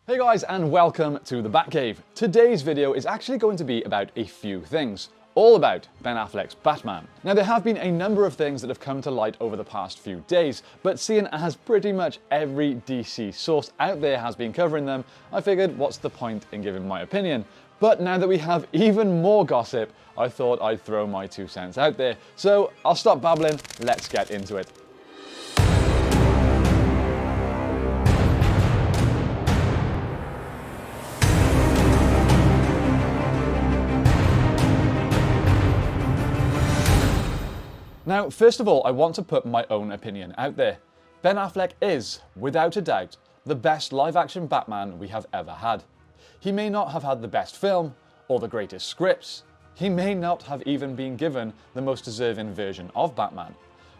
Hey guys, and welcome to the Batcave. Today's video is actually going to be about a few things, all about Ben Affleck's Batman. Now, there have been a number of things that have come to light over the past few days, but seeing as pretty much every DC source out there has been covering them, I figured what's the point in giving my opinion? But now that we have even more gossip, I thought I'd throw my 2 cents out there. So I'll stop babbling, let's get into it. Now, first of all, I want to put my own opinion out there. Ben Affleck is, without a doubt, the best live-action Batman we have ever had. He may not have had the best film, or the greatest scripts. He may not have even been given the most deserving version of Batman.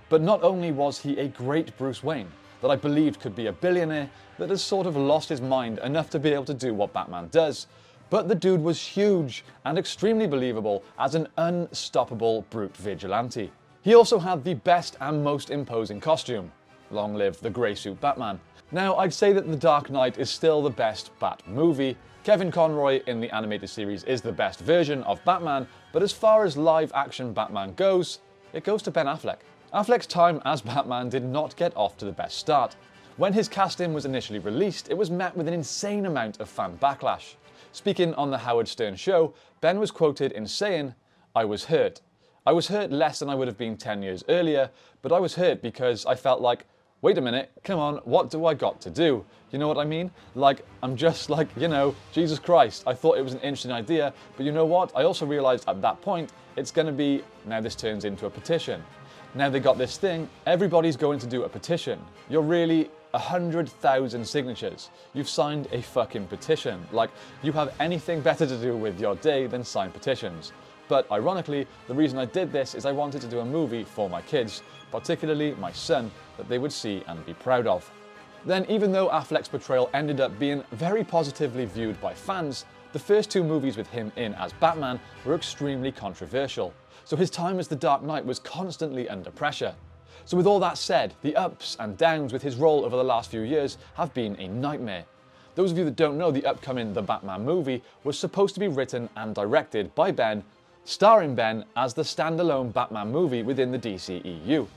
But not only was he a great Bruce Wayne, that I believed could be a billionaire, that has sort of lost his mind enough to be able to do what Batman does, but the dude was huge and extremely believable as an unstoppable brute vigilante. He also had the best and most imposing costume. Long live the grey suit Batman. Now, I'd say that The Dark Knight is still the best Bat movie. Kevin Conroy in the animated series is the best version of Batman, but as far as live action Batman goes, it goes to Ben Affleck. Affleck's time as Batman did not get off to the best start. When his casting was initially released, it was met with an insane amount of fan backlash. Speaking on the Howard Stern show, Ben was quoted in saying, "I was hurt. I was hurt less than I would have been 10 years earlier, but I was hurt because I felt like, wait a minute, come on, what do I got to do? You know what I mean? Like, I'm just like, Jesus Christ, I thought it was an interesting idea, but you know what? I also realized at that point, it's gonna be, now this turns into a petition. Now they got this thing, everybody's going to do a petition. You're really 100,000 signatures. You've signed a fucking petition. Like, you have anything better to do with your day than sign petitions. But ironically, the reason I did this is I wanted to do a movie for my kids, particularly my son, that they would see and be proud of. Then, even though Affleck's portrayal ended up being very positively viewed by fans, the first 2 movies with him in as Batman were extremely controversial. So his time as the Dark Knight was constantly under pressure. So with all that said, the ups and downs with his role over the last few years have been a nightmare. Those of you that don't know, the upcoming The Batman movie was supposed to be written and directed by Ben, starring Ben as the standalone Batman movie within the DCEU.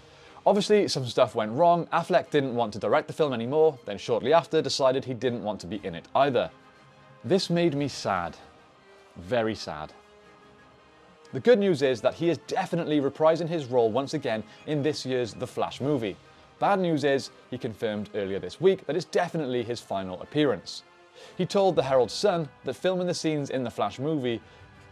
Obviously, some stuff went wrong. Affleck didn't want to direct the film anymore, then shortly after decided he didn't want to be in it either. This made me sad. Very sad. The good news is that he is definitely reprising his role once again in this year's The Flash movie. Bad news is, he confirmed earlier this week that it's definitely his final appearance. He told the Herald Sun that filming the scenes in The Flash movie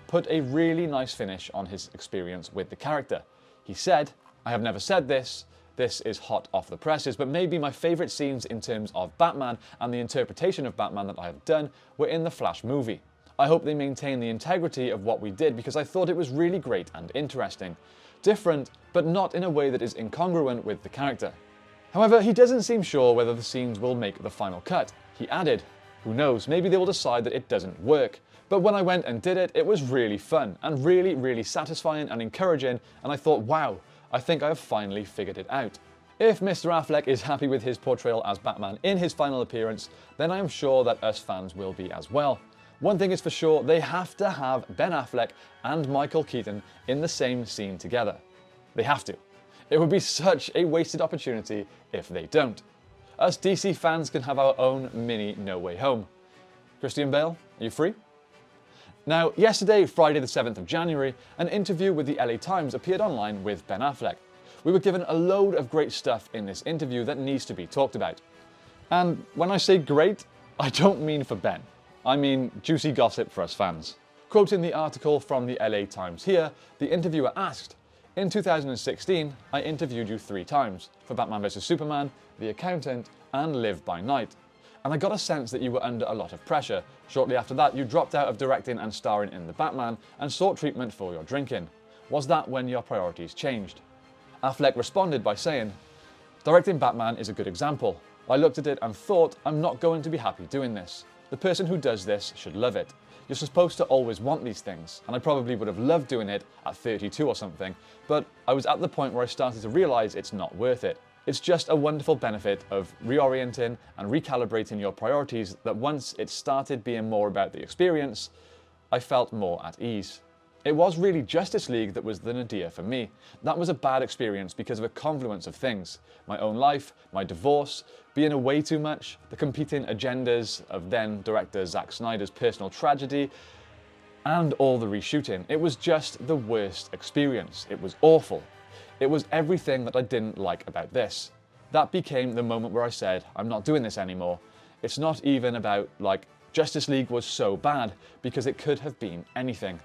put a really nice finish on his experience with the character. He said, "I have never said this is hot off the presses, but maybe my favourite scenes in terms of Batman and the interpretation of Batman that I have done were in the Flash movie. I hope they maintain the integrity of what we did because I thought it was really great and interesting. Different, but not in a way that is incongruent with the character." However, he doesn't seem sure whether the scenes will make the final cut. He added, "Who knows, maybe they will decide that it doesn't work. But when I went and did it, it was really fun and really, really satisfying and encouraging, and I thought, wow, I think I have finally figured it out." If Mr. Affleck is happy with his portrayal as Batman in his final appearance, then I am sure that us fans will be as well. One thing is for sure, they have to have Ben Affleck and Michael Keaton in the same scene together. They have to. It would be such a wasted opportunity if they don't. Us DC fans can have our own mini No Way Home. Christian Bale, are you free? Now, yesterday, Friday the 7th of January, an interview with the LA Times appeared online with Ben Affleck. We were given a load of great stuff in this interview that needs to be talked about. And when I say great, I don't mean for Ben. I mean juicy gossip for us fans. Quoting the article from the LA Times here, the interviewer asked, "In 2016, I interviewed you 3 times, for Batman vs Superman, The Accountant, and Live by Night. And I got a sense that you were under a lot of pressure. Shortly after that, you dropped out of directing and starring in The Batman and sought treatment for your drinking. Was that when your priorities changed?" Affleck responded by saying, "Directing Batman is a good example. I looked at it and thought, I'm not going to be happy doing this. The person who does this should love it. You're supposed to always want these things, and I probably would have loved doing it at 32 or something, but I was at the point where I started to realize it's not worth it. It's just a wonderful benefit of reorienting and recalibrating your priorities that once it started being more about the experience, I felt more at ease. It was really Justice League that was the nadir for me. That was a bad experience because of a confluence of things. My own life, my divorce, being away too much, the competing agendas of then director Zack Snyder's personal tragedy, and all the reshooting. It was just the worst experience. It was awful. It was everything that I didn't like about this. That became the moment where I said, I'm not doing this anymore. It's not even about, like, Justice League was so bad, because it could have been anything.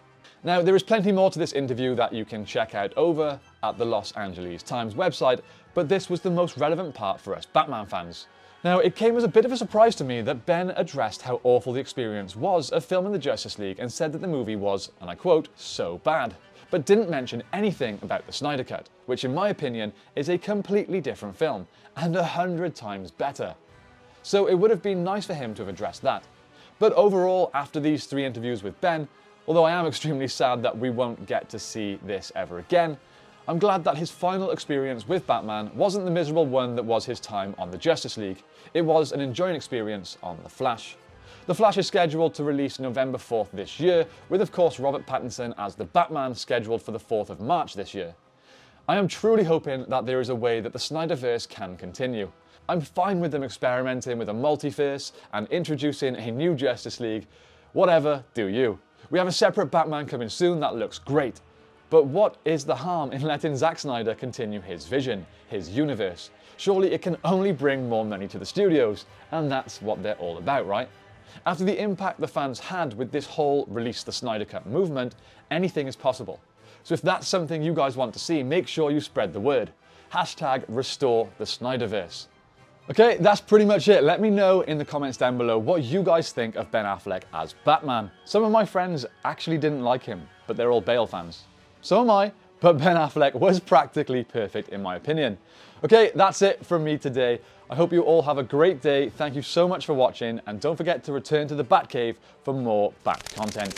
Now, there is plenty more to this interview that you can check out over at the Los Angeles Times website, but this was the most relevant part for us Batman fans. Now, it came as a bit of a surprise to me that Ben addressed how awful the experience was of filming the Justice League and said that the movie was, and I quote, so bad, but didn't mention anything about the Snyder Cut, which in my opinion is a completely different film, and 100 times better. So it would have been nice for him to have addressed that. But overall, after these 3 interviews with Ben, although I am extremely sad that we won't get to see this ever again, I'm glad that his final experience with Batman wasn't the miserable one that was his time on the Justice League. It was an enjoying experience on The Flash. The Flash is scheduled to release November 4th this year, with of course Robert Pattinson as the Batman scheduled for the 4th of March this year. I am truly hoping that there is a way that the Snyderverse can continue. I'm fine with them experimenting with a multiverse and introducing a new Justice League. Whatever, do you. We have a separate Batman coming soon that looks great. But what is the harm in letting Zack Snyder continue his vision, his universe? Surely it can only bring more money to the studios, and that's what they're all about, right? After the impact the fans had with this whole Release the Snyder Cut movement, anything is possible. So if that's something you guys want to see, make sure you spread the word. Hashtag restore the Snyderverse. Okay, that's pretty much it. Let me know in the comments down below what you guys think of Ben Affleck as Batman. Some of my friends actually didn't like him, but they're all Bale fans. So am I, but Ben Affleck was practically perfect in my opinion. Okay, that's it from me today. I hope you all have a great day. Thank you so much for watching, and don't forget to return to the Batcave for more Bat content.